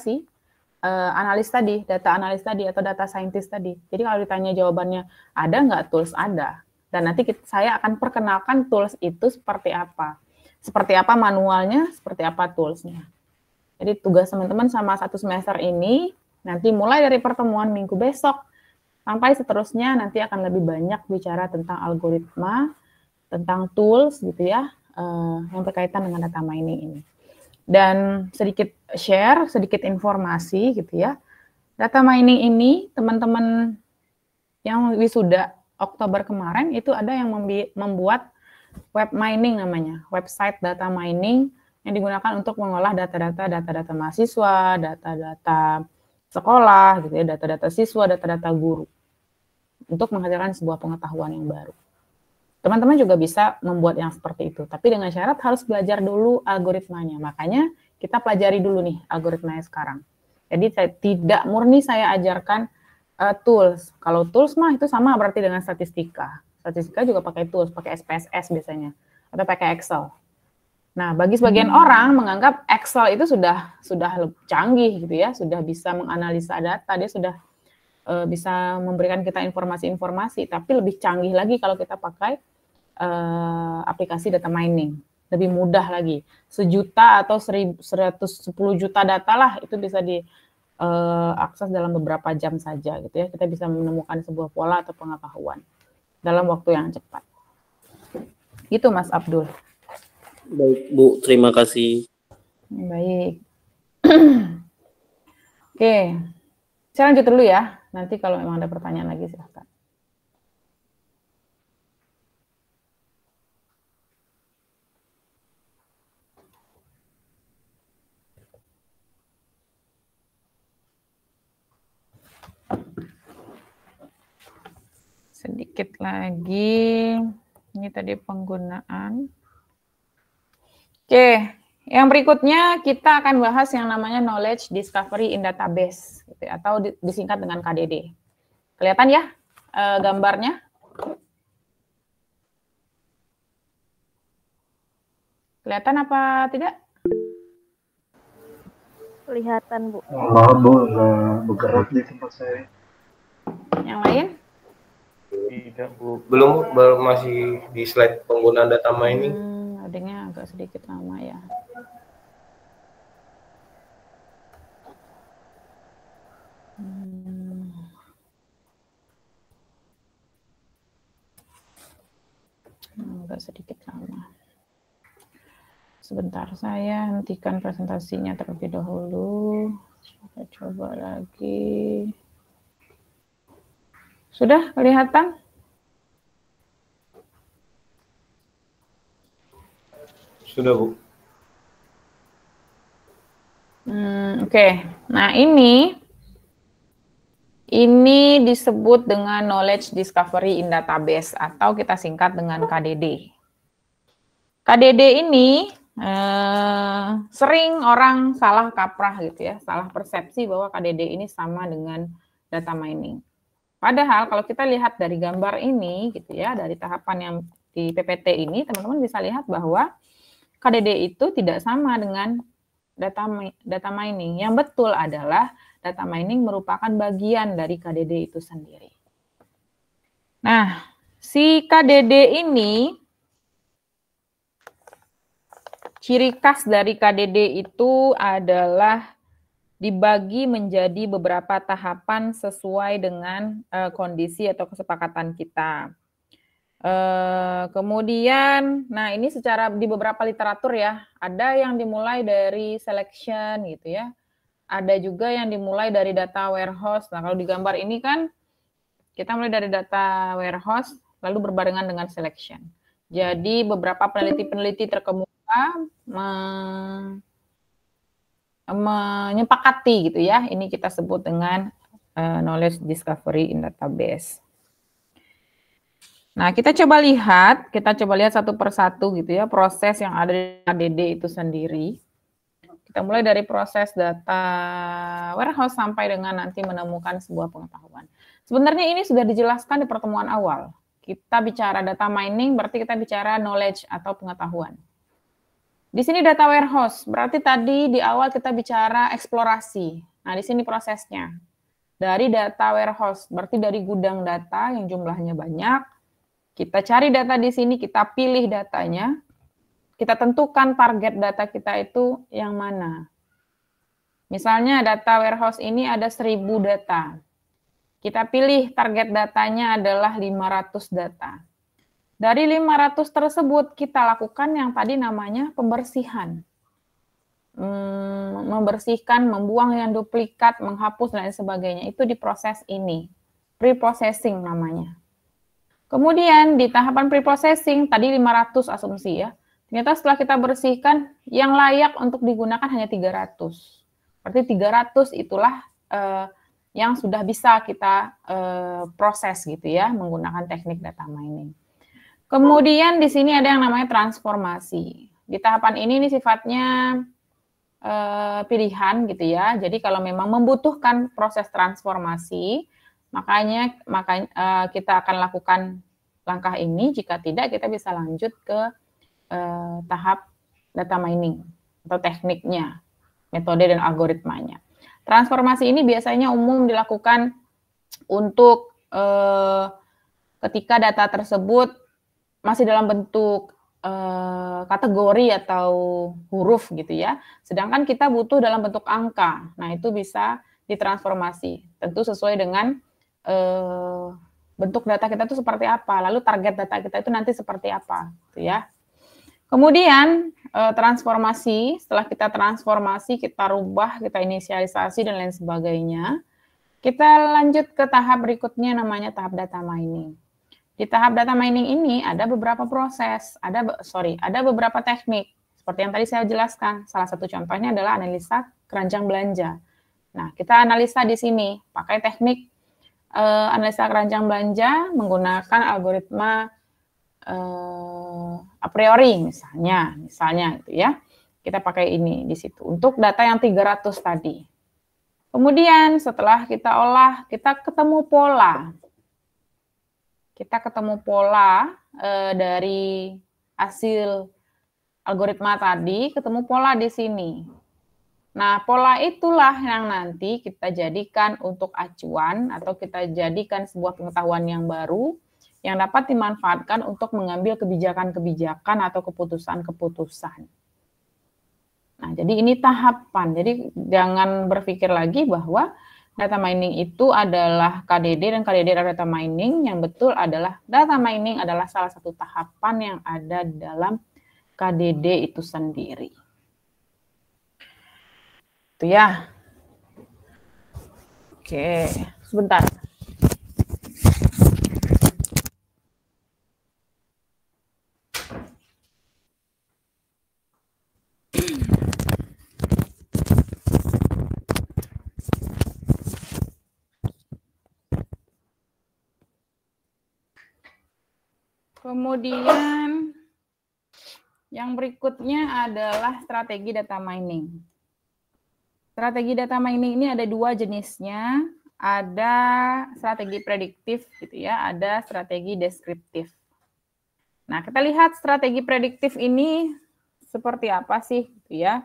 Speaker 1: analis tadi, data analis tadi atau data scientist tadi. Jadi kalau ditanya jawabannya ada nggak tools, ada. Dan nanti saya akan perkenalkan tools itu seperti apa manualnya, seperti apa toolsnya. Jadi tugas teman-teman sama 1 semester ini, nanti mulai dari pertemuan minggu besok, sampai seterusnya nanti akan lebih banyak bicara tentang algoritma, tentang tools gitu ya, yang berkaitan dengan data mining ini. Dan sedikit share, sedikit informasi gitu ya. Data mining ini, teman-teman yang wisuda Oktober kemarin, itu ada yang membuat web mining namanya, website data mining, yang digunakan untuk mengolah data-data mahasiswa, data-data sekolah, gitu ya, data-data siswa, data-data guru, untuk menghasilkan sebuah pengetahuan yang baru. Teman-teman juga bisa membuat yang seperti itu, tapi dengan syarat harus belajar dulu algoritmanya. Makanya kita pelajari dulu nih algoritmanya sekarang. Jadi tidak murni saya ajarkan tools. Kalau tools mah itu sama berarti dengan statistika. Statistika juga pakai tools, pakai SPSS biasanya, atau pakai Excel. Nah, bagi sebagian orang menganggap Excel itu sudah canggih gitu ya, sudah bisa menganalisa data, dia sudah bisa memberikan kita informasi-informasi, tapi lebih canggih lagi kalau kita pakai aplikasi data mining, lebih mudah lagi. 1 juta atau 110 juta data lah itu bisa diakses dalam beberapa jam saja gitu ya. Kita bisa menemukan sebuah pola atau pengetahuan dalam waktu yang cepat. Gitu Mas Abdul.
Speaker 4: Baik Bu, terima kasih.
Speaker 1: Baik. Oke, saya lanjut dulu ya. Nanti kalau memang ada pertanyaan lagi silahkan. Sedikit lagi. Ini tadi penggunaan. Oke, yang berikutnya kita akan bahas yang namanya Knowledge Discovery in Database, gitu, atau disingkat dengan KDD. Kelihatan ya gambarnya? Kelihatan apa tidak?
Speaker 6: Kelihatan, Bu.
Speaker 2: Maaf Bu, nggak bergerak di tempat saya.
Speaker 1: Yang lain?
Speaker 2: Tidak Bu, belum, baru masih di slide penggunaan data mining.
Speaker 1: Loadingnya agak sedikit lama ya. Agak sedikit lama. Sebentar, saya hentikan presentasinya terlebih dahulu. Saya coba lagi. Sudah kelihatan?
Speaker 2: Sudah Bu.
Speaker 1: Oke. Nah ini disebut dengan Knowledge Discovery in Database atau kita singkat dengan KDD. KDD ini sering orang salah kaprah gitu ya, salah persepsi bahwa KDD ini sama dengan data mining. Padahal kalau kita lihat dari gambar ini gitu ya, dari tahapan yang di PPT ini, teman-teman bisa lihat bahwa KDD itu tidak sama dengan data mining. Yang betul adalah data mining merupakan bagian dari KDD itu sendiri. Nah, si KDD ini, ciri khas dari KDD itu adalah dibagi menjadi beberapa tahapan sesuai dengan kondisi atau kesepakatan kita. Kemudian, nah ini secara di beberapa literatur ya, ada yang dimulai dari selection gitu ya, ada juga yang dimulai dari data warehouse. Nah kalau di gambar ini kan kita mulai dari data warehouse lalu berbarengan dengan selection. Jadi beberapa peneliti-peneliti terkemuka menyepakati gitu ya, ini kita sebut dengan knowledge discovery in database. Nah, kita coba lihat satu persatu gitu ya, proses yang ada di KDD itu sendiri. Kita mulai dari proses data warehouse sampai dengan nanti menemukan sebuah pengetahuan. Sebenarnya ini sudah dijelaskan di pertemuan awal. Kita bicara data mining, berarti kita bicara knowledge atau pengetahuan. Di sini data warehouse, berarti tadi di awal kita bicara eksplorasi. Nah, di sini prosesnya. Dari data warehouse, berarti dari gudang data yang jumlahnya banyak, kita cari data di sini, kita pilih datanya, kita tentukan target data kita itu yang mana. Misalnya data warehouse ini ada 1000 data. Kita pilih target datanya adalah 500 data. Dari 500 tersebut kita lakukan yang tadi namanya pembersihan. Membersihkan, membuang yang duplikat, menghapus dan lain sebagainya. Itu di proses ini. Pre-processing namanya. Kemudian di tahapan pre-processing, tadi 500 asumsi ya. Ternyata setelah kita bersihkan, yang layak untuk digunakan hanya 300. Berarti 300 itulah yang sudah bisa kita proses gitu ya, menggunakan teknik data mining. Kemudian di sini ada yang namanya transformasi. Di tahapan ini sifatnya pilihan gitu ya. Jadi kalau memang membutuhkan proses transformasi, makanya kita akan lakukan langkah ini. Jika tidak, kita bisa lanjut ke tahap data mining atau tekniknya, metode dan algoritmanya. Transformasi ini biasanya umum dilakukan untuk ketika data tersebut masih dalam bentuk kategori atau huruf gitu ya. Sedangkan kita butuh dalam bentuk angka. Nah, itu bisa ditransformasi. Tentu sesuai dengan bentuk data kita itu seperti apa, lalu target data kita itu nanti seperti apa, gitu ya. Kemudian transformasi, setelah kita transformasi, kita rubah, kita inisialisasi dan lain sebagainya, kita lanjut ke tahap berikutnya namanya tahap data mining. Di tahap data mining ini ada beberapa proses, ada beberapa teknik. Seperti yang tadi saya jelaskan, salah satu contohnya adalah analisa keranjang belanja. Nah, kita analisa di sini pakai teknik analisa keranjang belanja menggunakan algoritma a priori misalnya gitu ya. Kita pakai ini di situ untuk data yang 300 tadi. Kemudian setelah kita olah, kita ketemu pola. Dari hasil algoritma tadi, ketemu pola di sini. Nah, pola itulah yang nanti kita jadikan untuk acuan atau kita jadikan sebuah pengetahuan yang baru yang dapat dimanfaatkan untuk mengambil kebijakan-kebijakan atau keputusan-keputusan. Nah, jadi ini tahapan. Jadi jangan berpikir lagi bahwa data mining itu adalah KDD dan KDD adalah data mining. Yang betul adalah data mining adalah salah satu tahapan yang ada dalam KDD itu sendiri. Itu ya. Oke, sebentar. Kemudian yang berikutnya adalah strategi data mining. Strategi data mining ini ada dua jenisnya, ada strategi prediktif gitu ya, ada strategi deskriptif. Nah, kita lihat strategi prediktif ini seperti apa sih gitu ya.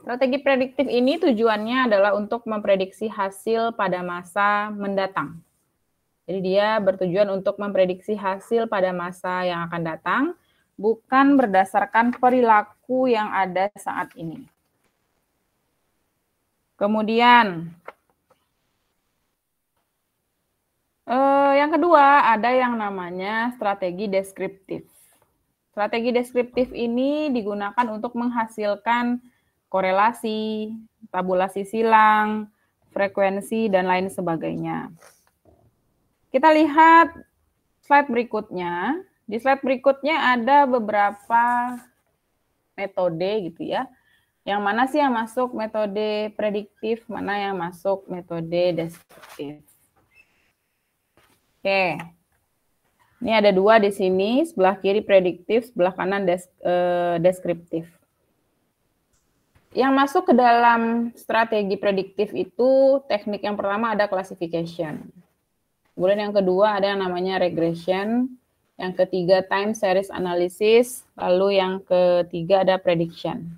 Speaker 1: Strategi prediktif ini tujuannya adalah untuk memprediksi hasil pada masa mendatang. Jadi dia bertujuan untuk memprediksi hasil pada masa yang akan datang, bukan berdasarkan perilaku yang ada saat ini. Kemudian, yang kedua ada yang namanya strategi deskriptif. Strategi deskriptif ini digunakan untuk menghasilkan korelasi, tabulasi silang, frekuensi, dan lain sebagainya. Kita lihat slide berikutnya. Di slide berikutnya ada beberapa metode gitu ya. Yang mana sih yang masuk metode prediktif, mana yang masuk metode deskriptif. Oke. Ini ada dua di sini, sebelah kiri prediktif, sebelah kanan deskriptif. Yang masuk ke dalam strategi prediktif itu teknik yang pertama ada classification. Kemudian yang kedua ada yang namanya regression. Yang ketiga time series analysis. Lalu yang ketiga ada prediction.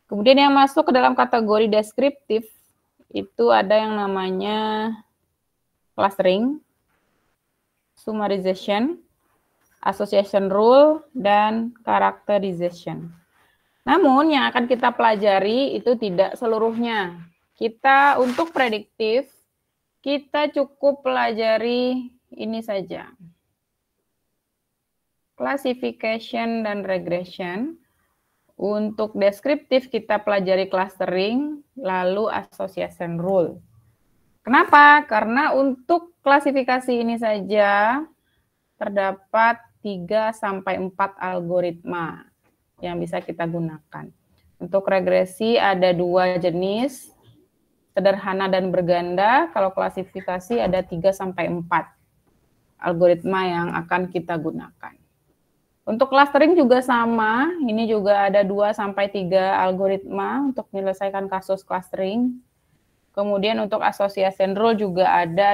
Speaker 1: Kemudian yang masuk ke dalam kategori deskriptif itu ada yang namanya clustering, summarization, association rule, dan characterization. Namun yang akan kita pelajari itu tidak seluruhnya. Kita untuk prediktif, kita cukup pelajari ini saja. Classification dan regression. Untuk deskriptif kita pelajari clustering, lalu association rule. Kenapa? Karena untuk klasifikasi ini saja terdapat 3-4 algoritma yang bisa kita gunakan. Untuk regresi ada 2 jenis, sederhana dan berganda. Kalau klasifikasi ada 3-4 algoritma yang akan kita gunakan. Untuk clustering juga sama, ini juga ada 2-3 algoritma untuk menyelesaikan kasus clustering. Kemudian untuk association rule juga ada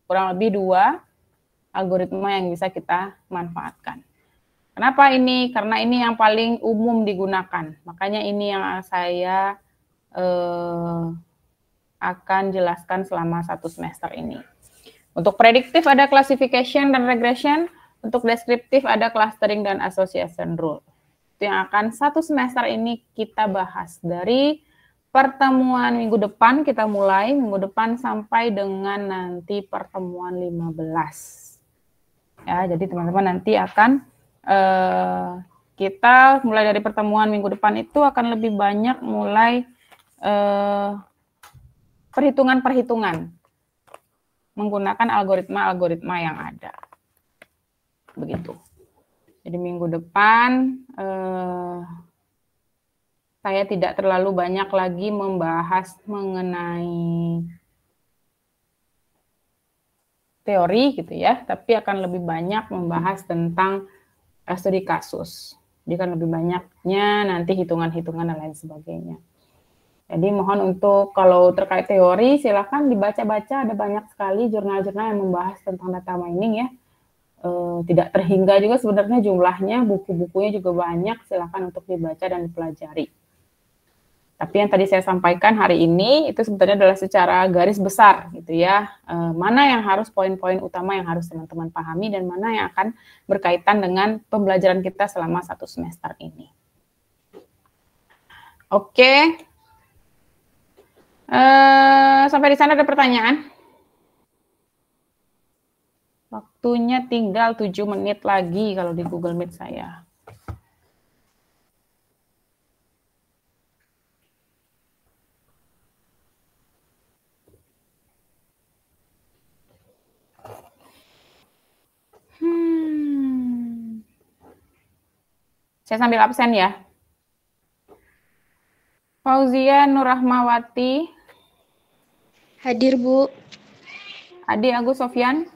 Speaker 1: kurang lebih 2 algoritma yang bisa kita manfaatkan. Kenapa ini? Karena ini yang paling umum digunakan. Makanya ini yang saya akan jelaskan selama 1 semester ini. Untuk prediktif ada classification dan regression. Untuk deskriptif ada clustering dan association rule. Itu yang akan 1 semester ini kita bahas. Dari pertemuan minggu depan, kita mulai minggu depan sampai dengan nanti pertemuan 15. Ya, jadi teman-teman nanti akan kita mulai dari pertemuan minggu depan itu akan lebih banyak mulai perhitungan-perhitungan menggunakan algoritma-algoritma yang ada. Begitu. Jadi minggu depan saya tidak terlalu banyak lagi membahas mengenai teori gitu ya, tapi akan lebih banyak membahas tentang studi kasus. Jadi kan lebih banyaknya nanti hitungan-hitungan dan lain sebagainya. Jadi mohon untuk kalau terkait teori silakan dibaca-baca, ada banyak sekali jurnal-jurnal yang membahas tentang data mining ya. Tidak terhingga juga sebenarnya jumlahnya, buku-bukunya juga banyak, silakan untuk dibaca dan dipelajari. Tapi yang tadi saya sampaikan hari ini itu sebetulnya adalah secara garis besar gitu ya, mana yang harus poin-poin utama yang harus teman-teman pahami dan mana yang akan berkaitan dengan pembelajaran kita selama 1 semester ini. Oke, sampai di sana ada pertanyaan? Waktunya tinggal 7 menit lagi kalau di Google Meet saya. Saya sambil absen ya. Fauzia Nurrahmawati.
Speaker 6: Hadir, Bu.
Speaker 1: Adi Agus Sofyan.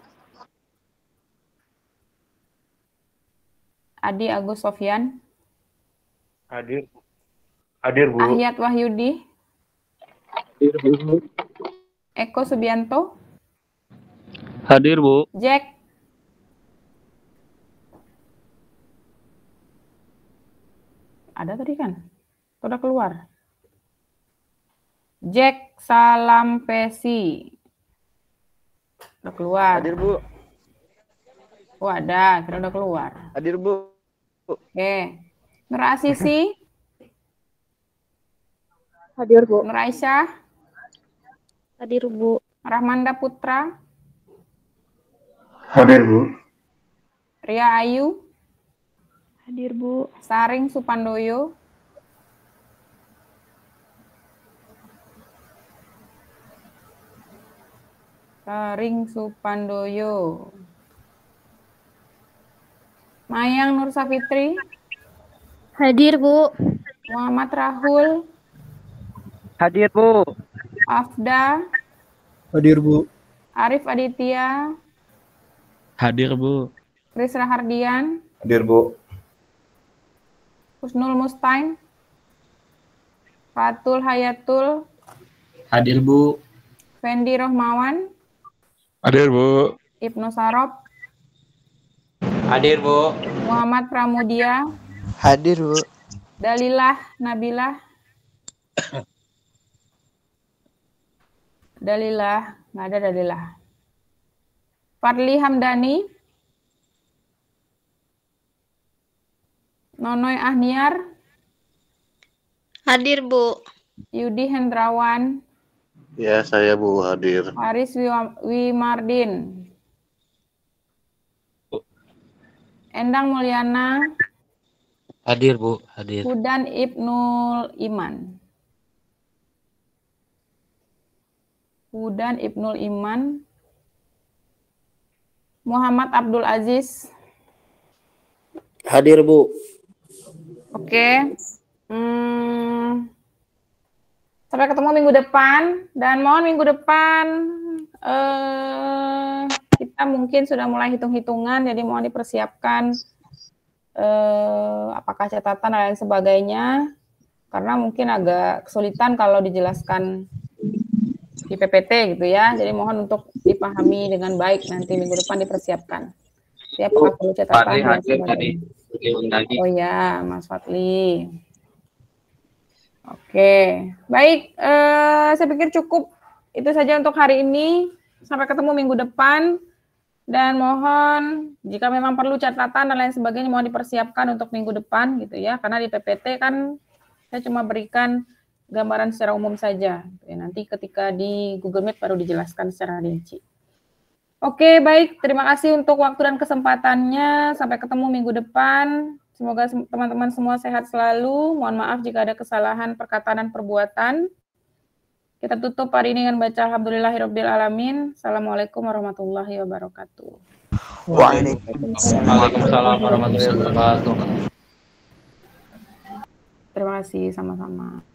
Speaker 1: Adi Agus Sofyan.
Speaker 2: Hadir. Hadir, Bu.
Speaker 1: Ahyat Wahyudi.
Speaker 2: Hadir, Bu.
Speaker 1: Eko Subianto.
Speaker 4: Hadir, Bu.
Speaker 1: Jack. Ada tadi kan? Udah keluar. Jack Salam Pesi. Udah keluar.
Speaker 7: Hadir, Bu.
Speaker 1: Oh, ada. Kira udah keluar.
Speaker 7: Hadir, Bu.
Speaker 1: Oke. Nur Asisi.
Speaker 6: Hadir, Bu.
Speaker 1: Nur Aisyah.
Speaker 6: Hadir, Bu.
Speaker 1: Rahmanda Putra.
Speaker 2: Hadir, Bu.
Speaker 1: Ria Ayu.
Speaker 6: Hadir, Bu.
Speaker 1: Saring Supandoyo. Saring Supandoyo. Mayang Nur Safitri.
Speaker 6: Hadir, Bu.
Speaker 1: Muhammad Rahul.
Speaker 7: Hadir, Bu.
Speaker 1: Afda.
Speaker 8: Hadir, Bu.
Speaker 1: Arif Aditya.
Speaker 8: Hadir, Bu.
Speaker 1: Kris Rahardian,
Speaker 2: Hadir, Bu.
Speaker 1: Husnul Mustain, Fatul Hayatul,
Speaker 8: Hadir, Bu.
Speaker 1: Fendi Rohmawan,
Speaker 3: Hadir, Bu.
Speaker 1: Ibnu Sarob,
Speaker 9: Hadir, Bu.
Speaker 1: Muhammad Pramudia,
Speaker 7: Hadir, Bu.
Speaker 1: Dalilah Nabilah, Dalilah, nggak ada Dalilah. Fadli Hamdani, Nonoy Ahniar,
Speaker 6: Hadir, Bu.
Speaker 1: Yudi Hendrawan,
Speaker 10: Ya, saya Bu hadir.
Speaker 1: Aris Wimardin, Endang Mulyana,
Speaker 9: Hadir, Bu. Hadir.
Speaker 1: Hudan Ibnul Iman. Hudan Ibnul Iman, Muhammad Abdul Aziz.
Speaker 4: Hadir, Bu.
Speaker 1: Oke. Sampai ketemu minggu depan, dan mohon minggu depan kita mungkin sudah mulai hitung-hitungan, jadi mohon dipersiapkan apakah catatan dan lain sebagainya, karena mungkin agak kesulitan kalau dijelaskan di PPT gitu ya, jadi mohon untuk dipahami dengan baik, nanti minggu depan dipersiapkan. Ya, apakah perlu catatan dan sebagainya. Oh ya, Mas Fadli. Oke, baik, saya pikir cukup itu saja untuk hari ini, sampai ketemu minggu depan. Dan mohon jika memang perlu catatan dan lain sebagainya mohon dipersiapkan untuk minggu depan gitu ya, karena di PPT kan saya cuma berikan gambaran secara umum saja. Nanti ketika di Google Meet baru dijelaskan secara rinci. Oke, baik, terima kasih untuk waktu dan kesempatannya. Sampai ketemu minggu depan. Semoga teman-teman semua sehat selalu. Mohon maaf jika ada kesalahan perkataan dan perbuatan. Kita tutup hari ini dengan baca Alhamdulillahirrabbilalamin. Assalamualaikum warahmatullahi wabarakatuh.
Speaker 9: Waalaikumsalam warahmatullahi wabarakatuh.
Speaker 1: Terima kasih, sama-sama.